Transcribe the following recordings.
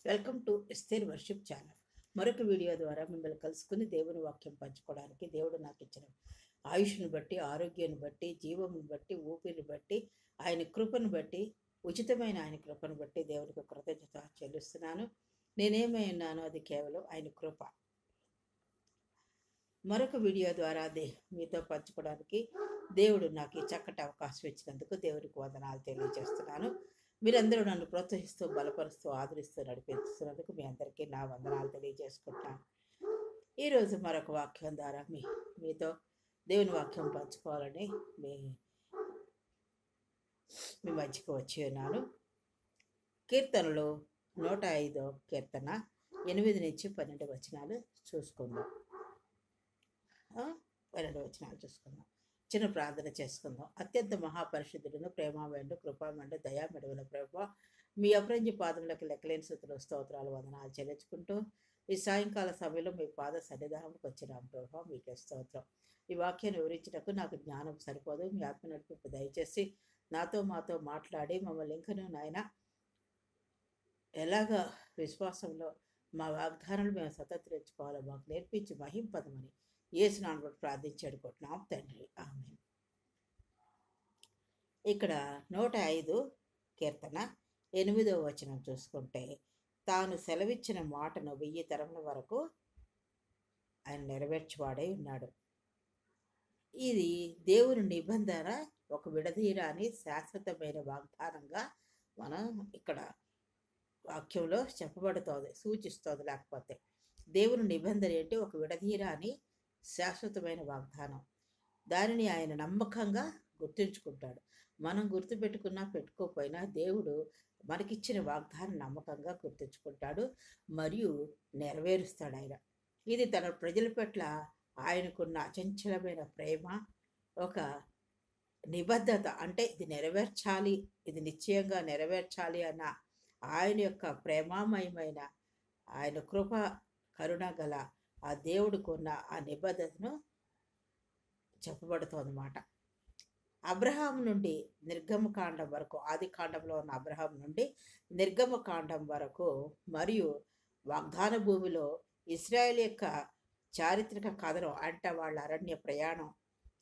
Welcome to Esther worship channel. మరొక video ద్వారా మిమ్మల్ని కలుసుకుని దేవుని వాక్యం పంచుకోవడానికి దేవుడు నాకు ఇచ్చిన ఆయుష్ను బట్టి, ఆరోగ్యాన్ని బట్టి, జీవమును బట్టి, ఊపిరిని బట్టి, ఆయన కృపను బట్టి, ఉచితమైన ఆయన కృపను బట్టి దేవునికి కృతజ్ఞత చెల్లిస్తున్నాను. నేనేమై ఉన్నానో అది కేవలం ఆయన కృప. మరొక వీడియో ద్వారా మీతో పంచుకోవడానికి దేవుడు నాకు ఈ చక్కటి అవకాశం ఇచ్చినందుకు దేవునికి వందనాలు తెలియజేస్తున్నాను. మీరందరూ నన్ను ప్రోత్సహిస్తూ, బలపరుస్తూ, ఆదరిస్తూ నడిపిస్తున్నందుకు మీ అందరికీ నా వందనాలు తెలియజేసుకుంటున్నాను. ఈరోజు మరొక వాక్యం ద్వారా మీతో దేవుని వాక్యం పంచుకోవాలని మీ మధ్యకు వచ్చి ఉన్నాను. కీర్తనలు 105వ కీర్తన 8 నుంచి 12 వచనాలు చూసుకుందాం. 12 వచనాలు చూసుకుందాం. చిన్న ప్రార్థన చేసుకుందాం. అత్యంత మహాపరిశుద్ధులను, ప్రేమమయుడు, కృపామయుడు, దయామయుడైన ప్రభువా, మీ అపరంజి పాదములకు లెక్కలేని స్తుతులు, స్తోత్రాలు, వందనాలు చెల్లించుకుంటూ ఈ సాయంకాల సమయంలో మీ పాద సన్నిధానంకి వచ్చినాం ప్రభువా, మీకే స్తోత్రం. ఈ వాక్యాన్ని వివరించటకు నాకు జ్ఞానం సరిపోదు. మీ ఆత్మ నడిపింపు దయచేసి మాతో మాట్లాడి మమ్మల్ని ఇంకనూ నాయన ఎలాగ విశ్వాసంలో మా వాగ్దానాలు మేము సతత్రించుకోవాలో మాకు నేర్పించి మహింపదమని యేసునామమున బట్టి ప్రార్థించుకుంటున్నాం తండ్రి, ఆమేన్. ఇక్కడ 105 కీర్తన 8వ వచనం చూసుకుంటే, తాను సెలవిచ్చిన మాటను 1000 తరముల వరకు ఆయన నెరవేర్చువాడై ఉన్నాడు. ఇది దేవుని నిబంధన, ఒక విడదీయరాని శాశ్వతమైన వాగ్దానంగా మనం ఇక్కడ వాక్యంలో చెప్పబడుతోంది, సూచిస్తోంది. లేకపోతే దేవుని నిబంధన ఏంటి? ఒక విడదీయరాని శాశ్వతమైన వాగ్దానం. దానిని ఆయన నమ్మకంగా గుర్తుంచుకుంటాడు. మనం గుర్తుపెట్టుకున్నా పెట్టుకోకపోయినా దేవుడు మనకిచ్చిన వాగ్దానం నమ్మకంగా గుర్తుంచుకుంటాడు మరియు నెరవేరుస్తాడు ఆయన. ఇది తన ప్రజల పట్ల ఆయనకున్న అచంచలమైన ప్రేమ, ఒక నిబద్ధత. అంటే ఇది నెరవేర్చాలి, ఇది నిశ్చయంగా నెరవేర్చాలి అన్న ఆయన యొక్క ప్రేమామయమైన, ఆయన కృప కరుణ గల ఆ దేవుడికి ఉన్న ఆ నిబద్ధతను చెప్పబడుతోందన్నమాట. అబ్రహాం నుండి నిర్గమకాండం వరకు, ఆది కాండంలో ఉన్న అబ్రహాం నుండి నిర్గమకాండం వరకు, మరియు వాగ్దాన భూమిలో ఇశ్రాయేల్ యొక్క చారిత్రక కథనం, అంటే వాళ్ళ అరణ్య ప్రయాణం,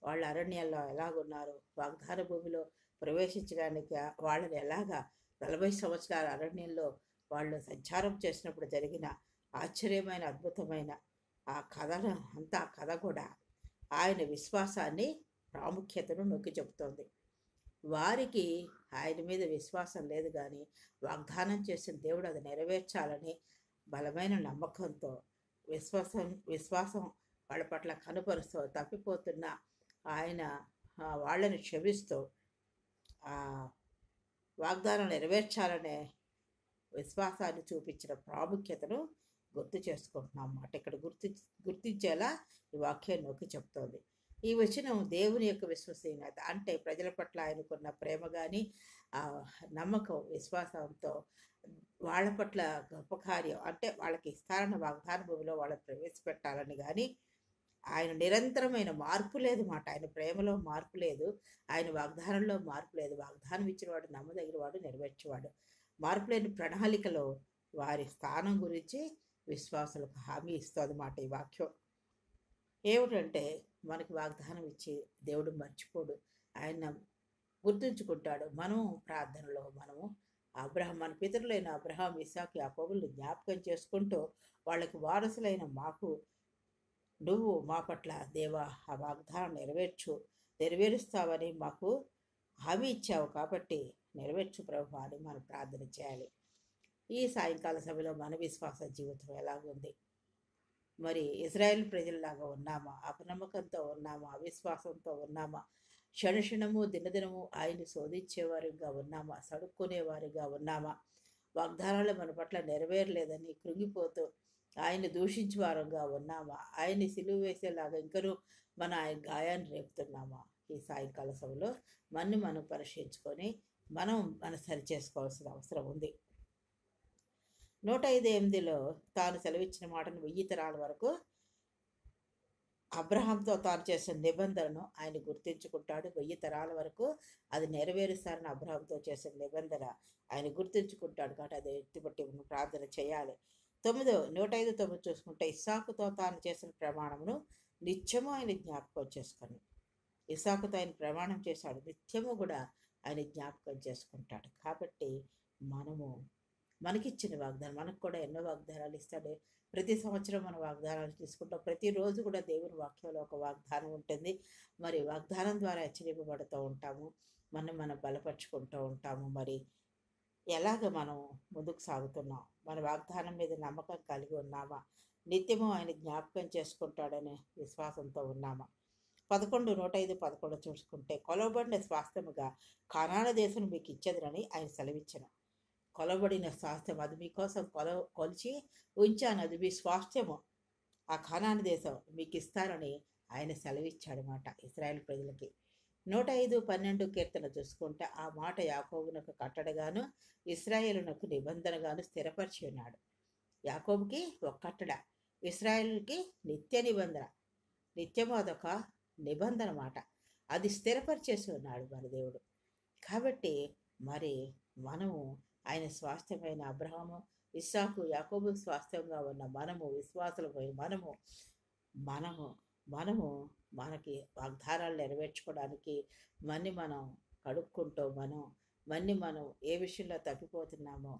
వాళ్ళ అరణ్యాల్లో ఎలాగున్నారు, వాగ్దాన భూమిలో ప్రవేశించడానికి వాళ్ళని ఎలాగా 40 సంవత్సరాల అరణ్యంలో వాళ్ళు సంచారం చేసినప్పుడు జరిగిన ఆశ్చర్యమైన, అద్భుతమైన ఆ కథను అంతా, కథ కూడా ఆయన విశ్వాసాన్ని, ప్రాముఖ్యతను నొక్కి చెబుతోంది. వారికి ఆయన మీద విశ్వాసం లేదు, కానీ వాగ్దానం చేసిన దేవుడు అది నెరవేర్చాలని బలమైన నమ్మకంతో, విశ్వాసం వాళ్ళ పట్ల కనుపరుస్తూ, తప్పిపోతున్న ఆయన వాళ్ళని క్షమిస్తూ ఆ వాగ్దానం నెరవేర్చాలనే విశ్వాసాన్ని చూపించిన ప్రాముఖ్యతను గుర్తు చేసుకుంటున్నాం అన్నమాట. ఇక్కడ గుర్తించేలా ఈ వాక్యాన్ని నొక్కి చెప్తోంది. ఈ వచనం దేవుని యొక్క విశ్వసనీయత, అంటే ప్రజల పట్ల ఆయనకున్న ప్రేమ కానీ, నమ్మకం, విశ్వాసంతో వాళ్ళ పట్ల గొప్ప కార్యం, అంటే వాళ్ళకి ఇస్తారన్న వాగ్దాన భూమిలో వాళ్ళని ప్రవేశపెట్టాలని కానీ ఆయన నిరంతరమైన మార్పు లేదు మాట. ఆయన ప్రేమలో మార్పు లేదు, ఆయన వాగ్దానంలో మార్పు లేదు. వాగ్దానం ఇచ్చినవాడు నమ్మదగినవాడు, నెరవేర్చేవాడు. మార్పు లేని ప్రణాళికలో వారి స్థానం గురించి విశ్వాసులకు హామీ ఇస్తుంది మాట ఈ వాక్యం. ఏమిటంటే, మనకి వాగ్దానం ఇచ్చి దేవుడు మర్చిపోడు, ఆయన గుర్తుంచుకుంటాడు. మనం ప్రార్థనలో మనము మన పితరులైన అబ్రహాం, ఇస్సాకు, యాకోబులను జ్ఞాపకం చేసుకుంటూ వాళ్ళకి వారసులైన మాకు నువ్వు మా పట్ల దేవా ఆ వాగ్దానం నెరవేరుస్తావని మాకు హామీ ఇచ్చావు, కాబట్టి నెరవేర్చు ప్రభు అని మనం ప్రార్థన చేయాలి. ఈ సాయంకాల సమయంలో మన విశ్వాస జీవితం ఎలాగుంది? మరి ఇజ్రాయెల్ ప్రజల్లాగా ఉన్నామా? అపనమ్మకంతో ఉన్నామా? అవిశ్వాసంతో ఉన్నామా? క్షణక్షణము దినదినము ఆయన్ని శోధించేవారిగా ఉన్నామా? సడుక్కునేవారిగా ఉన్నామా? వాగ్దానాలు మన పట్ల నెరవేరలేదని కృంగిపోతూ ఆయన్ని దూషించేవారంగా ఉన్నామా? ఆయన్ని సిలువ వేసేలాగా ఇంకనూ ఆయన గాయాన్ని రేపుతున్నామా? ఈ సాయంకాల సమయంలో మనం పరీక్షించుకొని మన సరి చేసుకోవాల్సిన అవసరం ఉంది. 105:8లో తాను సెలవిచ్చిన మాటను 1000 తరాల వరకు అబ్రహాంతో తాను చేసిన నిబంధనను ఆయన గుర్తించుకుంటాడు. 1000 తరాల వరకు అది నెరవేరుస్తారని అబ్రహాంతో చేసిన నిబంధన ఆయన గుర్తించుకుంటాడు. కాబట్టి అది ఎత్తిపట్టి ప్రార్థన చేయాలి. 105:9 చూసుకుంటే, ఇస్సాకుతో తాను చేసిన ప్రమాణమును నిత్యము ఆయన జ్ఞాపకం చేసుకొని, ఇస్సాకుతో ఆయన ప్రమాణం చేశాడు, నిత్యము కూడా ఆయన జ్ఞాపకం చేసుకుంటాడు. కాబట్టి మనకిచ్చిన వాగ్దానం, మనకు కూడా ఎన్నో వాగ్దానాలు ఇస్తాడు. ప్రతి సంవత్సరం మనం వాగ్దానాలు తీసుకుంటాం. ప్రతిరోజు కూడా దేవుని వాక్యంలో ఒక వాగ్దానం ఉంటుంది. మరి వాగ్దానం ద్వారా హెచ్చరింపబడుతూ ఉంటాము. మనం బలపరుచుకుంటూ ఉంటాము. మరి ఎలాగ మనం ముందుకు సాగుతున్నాం? మన వాగ్దానం మీద నమ్మకం కలిగి ఉన్నామా? నిత్యము ఆయన జ్ఞాపకం చేసుకుంటాడనే విశ్వాసంతో ఉన్నామా? 105:11 చూసుకుంటే, కొలవబడిన స్వాస్థ్యముగా కానాను దేశం మీకు ఇచ్చేదనని ఆయన సెలవిచ్చెను. కొలబడిన స్వాస్థ్యం, అది మీకోసం కొలిచి ఉంచాను, అది మీ స్వాస్థ్యము, ఆ కానాను దేశం మీకు ఇస్తానని ఆయన సెలవిచ్చాడనమాట ఇశ్రాయేలు ప్రజలకి. 105:12 కీర్తన చూసుకుంటే, ఆ మాట యాకోబునకు కట్టడగాను ఇశ్రాయేలునకు నిబంధనగాను స్థిరపరిచి ఉన్నాడు. యాకోబుకి ఒక కట్టడ, ఇశ్రాయేలుకి నిత్య నిబంధన. నిత్యము అదొక నిబంధన మాట, అది స్థిరపరిచేసి ఉన్నాడు మన దేవుడు. కాబట్టి మరి మనము ఆయన స్వాస్థ్యమైన అబ్రహాము, ఇస్సాకు, యాకోబు స్వాస్థ్యంగా ఉన్న మనము, విశ్వాసులమైన మనము మనకి వాగ్దానాలు నెరవేర్చుకోవడానికి మనం కడుక్కుంటూ, మనం ఏ విషయంలో తప్పిపోతున్నామో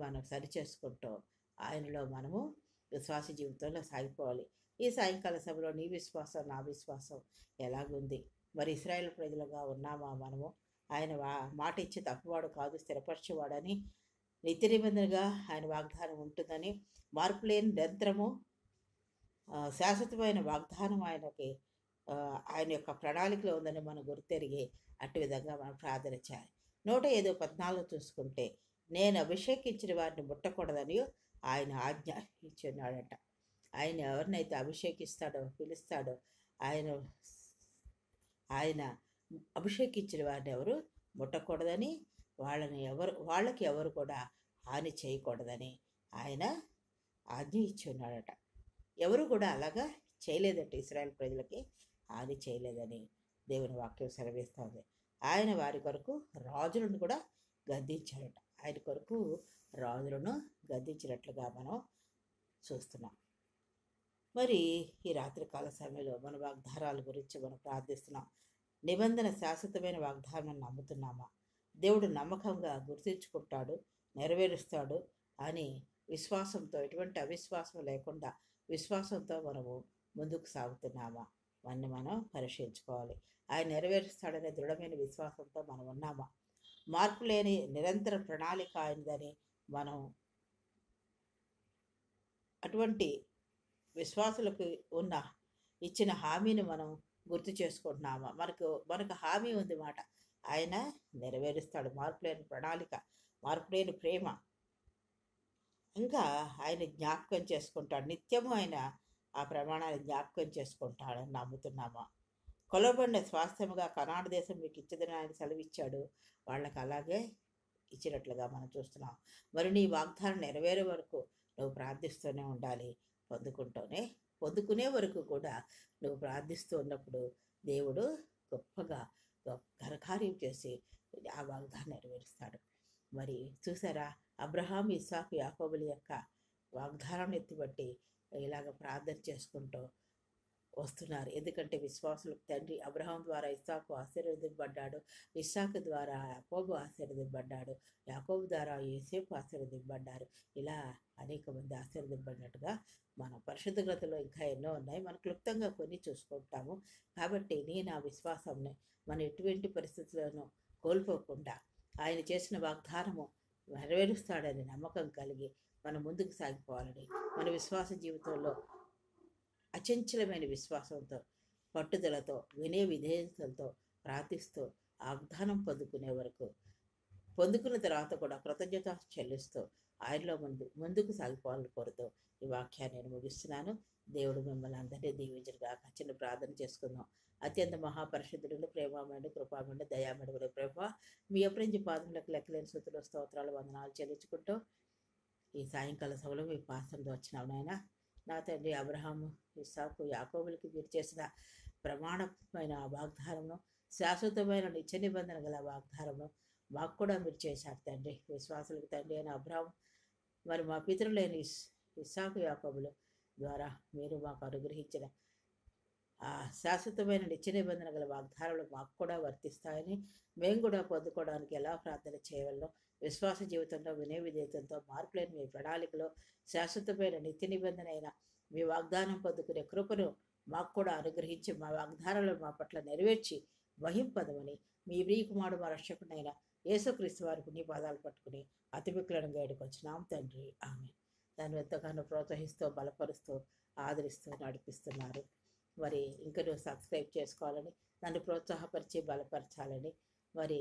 మనం సరిచేసుకుంటూ ఆయనలో మనము విశ్వాస జీవితంలో సాగిపోవాలి. ఈ సాయంకాల సభలో నీ విశ్వాసం, నా విశ్వాసం ఎలాగుంది? మరి ఇశ్రాయేలు ప్రజలుగా ఉన్నామా మనము? ఆయన మాట ఇచ్చి తప్పువాడు కాదు, స్థిరపరిచేవాడని, నిత్య నిబంధనగా ఆయన వాగ్దానం ఉంటుందని, మార్పు లేని నిరంతరము శాశ్వతమైన వాగ్దానం ఆయన యొక్క ప్రణాళికలో ఉందని మనం గుర్తెరిగి అటు విధంగా మనం ప్రార్థన చేయాలి. 105:14 చూసుకుంటే, నేను అభిషేకించిన వారిని ముట్టకూడదని ఆయన ఆజ్ఞ ఇచ్చున్నాడట. ఆయన ఎవరినైతే అభిషేకిస్తాడో, పిలుస్తాడో, ఆయన అభిషేకించిన వారిని ఎవరు ముట్టకూడదని, వాళ్ళకి ఎవరు కూడా హాని చేయకూడదని ఆయన ఆజ్ఞ ఇచ్చి ఉన్నాడట. ఎవరు కూడా అలాగా చేయలేదట. ఇశ్రాయేలు ప్రజలకి హాని చేయలేదని దేవుని వాక్యం సెలవిస్తుంది. ఆయన వారి కొరకు రాజులను కూడా గద్దించాడట. ఆయన కొరకు రాజులను గద్దించినట్లుగా మనం చూస్తున్నాం. మరి ఈ రాత్రికాల సమయంలో మన వాగ్దానాల గురించి మనం ప్రార్థిస్తున్నాం. నిబంధన శాశ్వతమైన వాగ్దానం నమ్ముతున్నామా? దేవుడు నమ్మకంగా గుర్తించుకుంటాడు, నెరవేరుస్తాడు అని విశ్వాసంతో, ఎటువంటి అవిశ్వాసం లేకుండా విశ్వాసంతో మనము ముందుకు సాగుతున్నామా? మనం పరీక్షించుకోవాలి. ఆయన నెరవేరుస్తాడనే దృఢమైన విశ్వాసంతో మనం ఉన్నామా? మార్పు లేని నిరంతర ప్రణాళిక ఆయనదని మనం అటువంటి విశ్వాసులకు ఇచ్చిన హామీని మనం గుర్తు చేసుకుంటున్నామా? మనకు హామీ ఉంది మాట, ఆయన నెరవేరుస్తాడు. మార్పు లేని ప్రణాళిక, మార్పు లేని ప్రేమ, ఇంకా ఆయన జ్ఞాపకం చేసుకుంటాడు. నిత్యము ఆయన ఆ ప్రమాణాన్ని జ్ఞాపకం చేసుకుంటాడని నమ్ముతున్నామా? కొలబడిన స్వాస్థ్యముగా కనాను దేశం మీకు ఇచ్చేదని ఆయన సెలవిచ్చాడు. వాళ్ళకి అలాగే ఇచ్చినట్లుగా మనం చూస్తున్నాం. మరి నీ వాగ్దానం నెరవేరే వరకు నువ్వు ప్రార్థిస్తూనే ఉండాలి. పొందుకునే వరకు కూడా నువ్వు ప్రార్థిస్తూ ఉన్నప్పుడు దేవుడు గొప్పగా ఘనకార్యం చేసి ఆ వాగ్దానం నెరవేరుస్తాడు. మరి చూసారా, అబ్రహాం, ఇస్సాకు, యాకోబుల యొక్క వాగ్దానం ఎత్తిబట్టి ఇలాగ ప్రార్థన చేసుకుంటూ వస్తున్నారు. ఎందుకంటే విశ్వాసులకు తండ్రి అబ్రహాం ద్వారా ఇస్సాకు ఆశీర్వదింపబడ్డాడు, ఇస్సాకు ద్వారా యాకోబు ఆశీర్వదింపబడ్డాడు, యాకోబు ద్వారా యోసేపు ఆశీర్వదింపబడ్డారు. ఇలా అనేక మంది ఆశీర్వదింపబడినట్టుగా మన పరిశుద్ధ గ్రంథంలో ఇంకా ఎన్నో ఉన్నాయి. మనం క్లుప్తంగా కొన్ని చూసుకుంటాము. కాబట్టి నేను ఆ విశ్వాసాన్ని మనం ఎటువంటి పరిస్థితుల్లోనూ కోల్పోకుండా ఆయన చేసిన వాగ్దానము నెరవేరుస్తాడని నమ్మకం కలిగి మనం ముందుకు సాగిపోవాలని, మన విశ్వాస జీవితంలో అచంచలమైన విశ్వాసంతో, పట్టుదలతో, వినయ విధేయతలతో ప్రార్థిస్తూ వాగ్దానం పొందుకున్న తర్వాత కూడా కృతజ్ఞత చెల్లిస్తూ ఆయనలో ముందుకు సాగిపోవాలని కోరుతూ ఈ వాక్యాన్ని నేను ముగిస్తున్నాను. దేవుడు మిమ్మల్ని అందరినీ దీవించుగా. చిన్న ప్రార్థన చేసుకుందాం. అత్యంత మహాపరిశుద్ధుడు, ప్రేమమయుడు, కృపామయుడు, దయామయుడు ప్రభా, మీ అప్రించి పాదములకు లెక్కలేని స్తుతులు, స్తోత్రాలు, వందనాలు చెల్లించుకుంటూ ఈ సాయంకాల సభలో మీ పాసంతో వచ్చినావు నాయన. నా తండ్రి అబ్రహాము, ఇస్సాకు, యాకోబులకి మీరు చేసిన ప్రమాణమైన వాగ్దానమును, శాశ్వతమైన నిత్య నిబంధన గల వాగ్దానమును మాకు కూడా మీరు చేశారు తండ్రి. విశ్వాసులకు తండ్రి అయిన అబ్రహాము మరి మా పితరులైన ఇస్సాకు, యాకోబుల ద్వారా మీరు మాకు అనుగ్రహించిన ఆ శాశ్వతమైన నిత్య నిబంధన గల వాగ్దానాలు మాకు కూడా వర్తిస్తాయని మేము కూడా పొందుకోవడానికి ఎలా ప్రార్థన చేయవలనో, విశ్వాస జీవితంలో వినయ విధేయతంతో మార్పులేని మీ ప్రణాళికలో శాశ్వతమైన నిత్య నిబంధన అయిన మీ వాగ్దానం పొందుకునే కృపను మాకు కూడా అనుగ్రహించి మా వాగ్దానాలను మా పట్ల నెరవేర్చి వహింపదమని మీ ప్రియకుమారుడు మా రక్షకుడైన యేసుక్రీస్తు వారికి నీ పాదాలు పట్టుకుని అతిమిక్కులను గైడుకు వచ్చినాం తండ్రి. ఆమె దాన్ని ఎంతగానో ప్రోత్సహిస్తూ బలపరుస్తూ ఆదరిస్తూ నడిపిస్తున్నారు. మరి ఇంకా నువ్వు సబ్స్క్రైబ్ చేసుకోవాలని, నన్ను ప్రోత్సాహపరిచి బలపరచాలని, మరి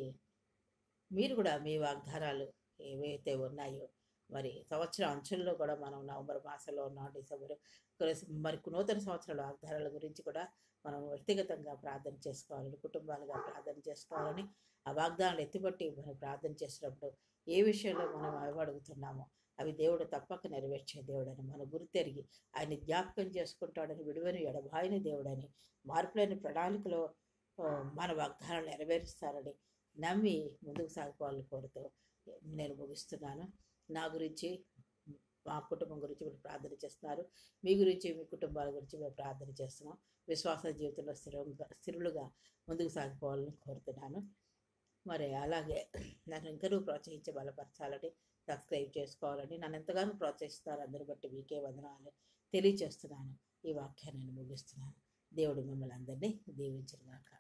మీరు కూడా మీ వాగ్దానాలు ఏవైతే ఉన్నాయో మరి సంవత్సరం అంచుల్లో కూడా మనం నవంబర్ మాసంలో ఉన్నాం, డిసెంబర్ మరి నూతన సంవత్సరాల వాగ్దానాల గురించి కూడా మనం వ్యక్తిగతంగా ప్రార్థన చేసుకోవాలని, కుటుంబాలుగా ప్రార్థన చేసుకోవాలని, ఆ వాగ్దానాలు ఎత్తిపట్టి మనం ప్రార్థన చేసినప్పుడు ఏ విషయంలో మనం అడుగుతున్నామో అవి దేవుడు తప్పక నెరవేర్చే దేవుడని మన గుర్తెరిగి ఆయన జ్ఞాపకం చేసుకుంటాడని, విడువని ఎడబాయిని దేవుడని, మార్పులేని ప్రణాళికలో మన వాగ్దానాలు నెరవేరుస్తారని నమ్మి ముందుకు సాగిపోవాలని కోరుతూ నేను ముగిస్తున్నాను. నా గురించి, మా కుటుంబం గురించి మీరు ప్రార్థన చేస్తున్నారు, మీ గురించి, మీ కుటుంబాల గురించి మేము ప్రార్థన చేస్తున్నాం. విశ్వాస జీవితంలో స్థిరులుగా ముందుకు సాగిపోవాలని కోరుతున్నాను. మరి అలాగే నన్ను ఇంకా ప్రోత్సహించి బలపరచాలని, సబ్స్క్రైబ్ చేసుకోవాలని, నన్ను ఎంతగానో ప్రోత్సహిస్తారు. అందరూ బట్టి మీకే వందనాలు తెలియచేస్తున్నాను. ఈ వాక్యాన్ని నేను ముగిస్తున్నాను. దేవుడు మిమ్మల్ని అందరినీ దీవించుగాక.